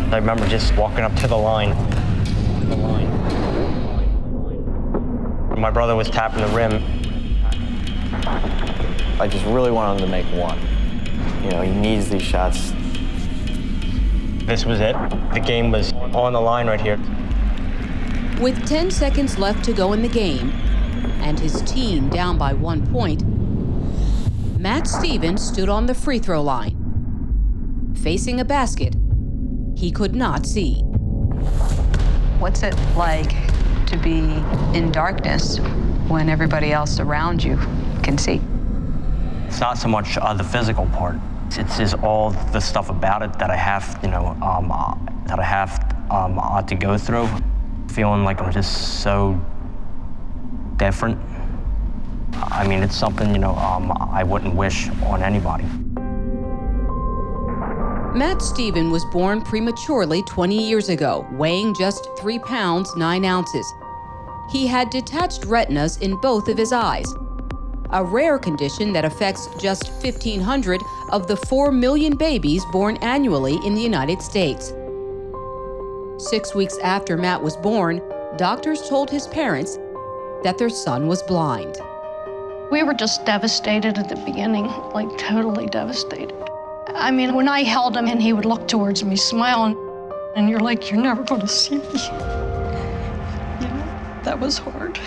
I remember just walking up to the line. My brother was tapping the rim. I just really wanted him to make one. You know, he needs these shots. This was it. The game was on the line right here. With 10 seconds left to go in the game, and his team down by 1 point, Matt Stevens stood on the free throw line, facing a basket he could not see. What's it like to be in darkness when everybody else around you can see? It's not so much the physical part. It's just all the stuff about it that I have, to go through. Feeling like I'm just so different. I mean, it's something, I wouldn't wish on anybody. Matt Stevens was born prematurely 20 years ago, weighing just 3 pounds, 9 ounces. He had detached retinas in both of his eyes, a rare condition that affects just 1,500 of the 4 million babies born annually in the United States. 6 weeks after Matt was born, doctors told his parents that their son was blind. We were just devastated at the beginning, like totally devastated. I mean, when I held him and he would look towards me smiling, and you're like, you're never gonna see me. That was hard.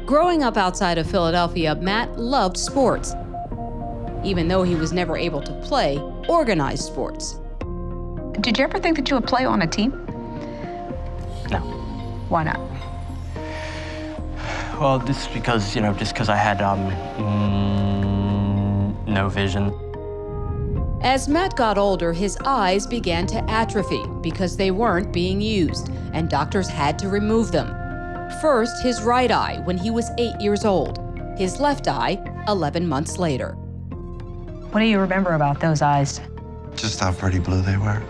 Growing up outside of Philadelphia, Matt loved sports, even though he was never able to play organized sports. Did you ever think that you would play on a team? No. Why not? Well, this is because, just because I had no vision. As Matt got older, his eyes began to atrophy because they weren't being used, and doctors had to remove them. First, his right eye when he was 8 years old, his left eye 11 months later. What do you remember about those eyes? Just how pretty blue they were.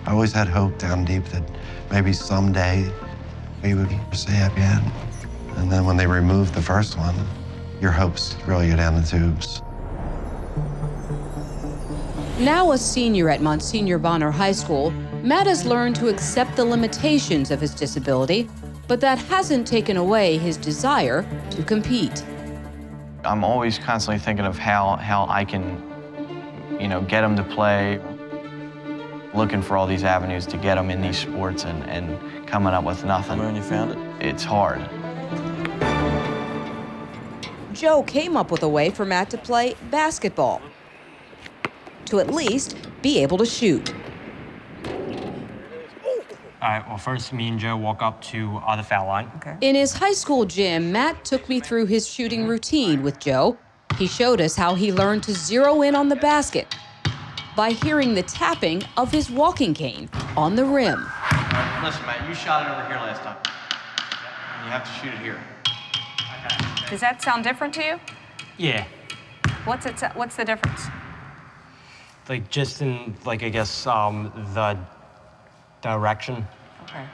I always had hope down deep that maybe someday we would see it again. And then when they removed the first one, your hopes really go down the tubes. Now a senior at Monsignor Bonner High School, Matt has learned to accept the limitations of his disability, but that hasn't taken away his desire to compete. I'm always constantly thinking of how I can, get him to play, looking for all these avenues to get him in these sports and coming up with nothing. When you found it? It's hard. Joe came up with a way for Matt to play basketball, to at least be able to shoot. All right, well, first me and Joe walk up to the foul line. Okay. In his high school gym, Matt took me through his shooting routine with Joe. He showed us how he learned to zero in on the basket by hearing the tapping of his walking cane on the rim. Listen, Matt, you shot it over here last time. And you have to shoot it here. Okay. Does that sound different to you? Yeah. What's the difference? Like, just in, I guess, the direction. Okay.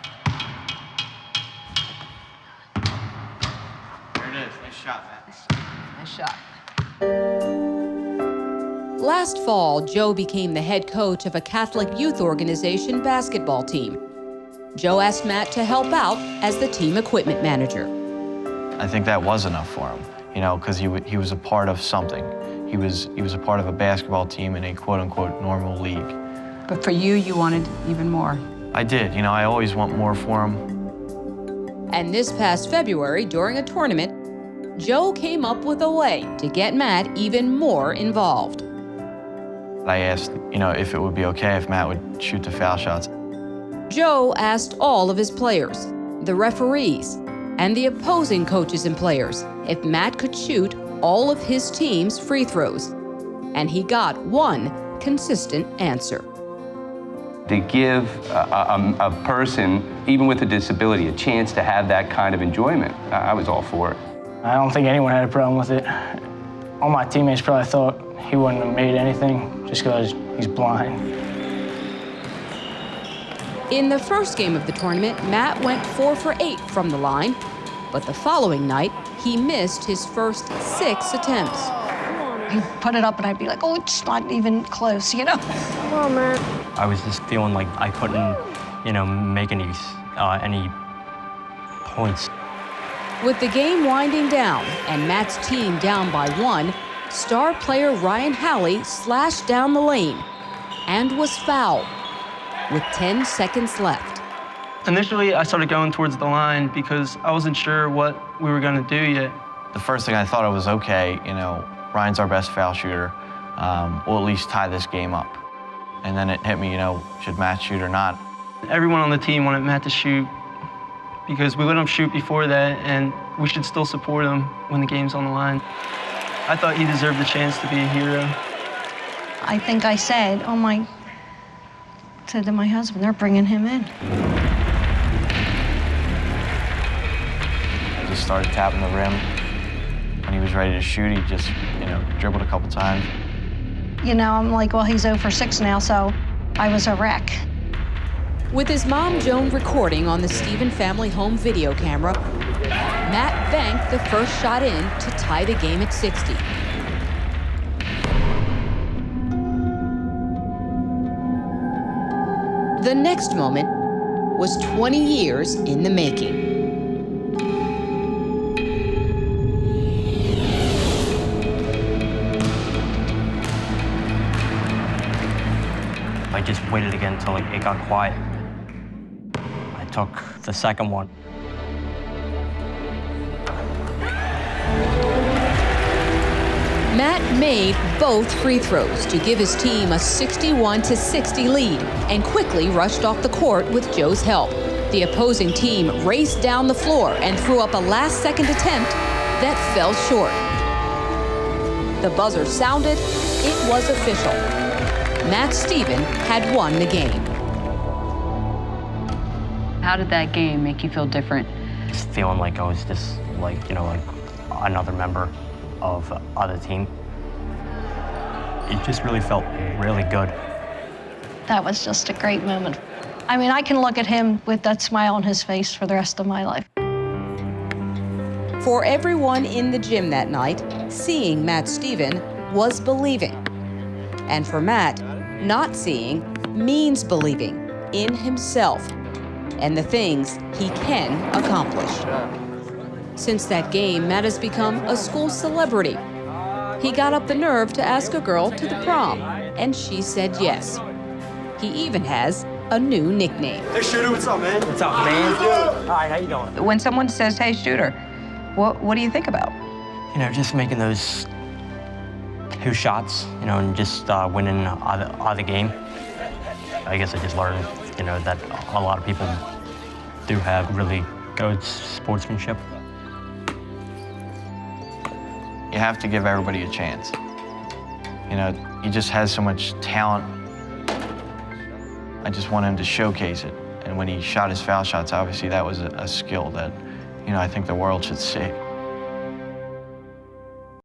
There it is. Nice shot, Matt. Nice shot. Last fall, Joe became the head coach of a Catholic youth organization basketball team. Joe asked Matt to help out as the team equipment manager. I think that was enough for him, because he was a part of something. He was a part of a basketball team in a quote-unquote normal league. But for you, you wanted even more. I did. I always want more for him. And this past February, during a tournament, Joe came up with a way to get Matt even more involved. I asked, if it would be okay if Matt would shoot the foul shots. Joe asked all of his players, the referees, and the opposing coaches and players if Matt could shoot all of his team's free throws. And he got one consistent answer. To give a person, even with a disability, a chance to have that kind of enjoyment, I was all for it. I don't think anyone had a problem with it. All my teammates probably thought he wouldn't have made anything just because he's blind. In the first game of the tournament, Matt went 4 for 8 from the line, but the following night, he missed his first 6 attempts. He'd put it up and I'd be like, oh, it's not even close, you know? Come on, man. I was just feeling like I couldn't, make any points. With the game winding down and Matt's team down by 1, star player Ryan Halley slashed down the lane and was fouled with 10 seconds left. Initially, I started going towards the line because I wasn't sure what we were going to do yet. The first thing I thought it was, okay, Ryan's our best foul shooter. We'll at least tie this game up. And then it hit me, should Matt shoot or not? Everyone on the team wanted Matt to shoot because we let him shoot before that, and we should still support him when the game's on the line. I thought he deserved the chance to be a hero. I think I said to my husband, they're bringing him in. I just started tapping the rim. When he was ready to shoot, he just, dribbled a couple times. I'm like, well, he's 0 for 6 now, so I was a wreck. With his mom, Joan, recording on the Stephen family home video camera, Matt banked the first shot in to tie the game at 60. The next moment was 20 years in the making. I just waited again until it got quiet. I took the second one. Matt made both free throws to give his team a 61-60 lead and quickly rushed off the court with Joe's help. The opposing team raced down the floor and threw up a last-second attempt that fell short. The buzzer sounded. It was official. Matt Stephen had won the game. How did that game make you feel different? Just feeling like I was just like another member of other team. It just really felt really good. That was just a great moment. I mean, I can look at him with that smile on his face for the rest of my life. For everyone in the gym that night, seeing Matt Stephen was believing. And for Matt, not seeing means believing in himself and the things he can accomplish. Since that game, Matt has become a school celebrity. He got up the nerve to ask a girl to the prom, and she said yes. He even has a new nickname. Hey, Shooter, what's up, man? What's up, man? Hi, how you doing? When someone says, hey, Shooter, what do you think about? Just making those 2 shots, and just winning the game. I guess I just learned, that a lot of people do have really good sportsmanship. You have to give everybody a chance. He just has so much talent. I just want him to showcase it. And when he shot his foul shots, obviously that was a skill that, I think the world should see.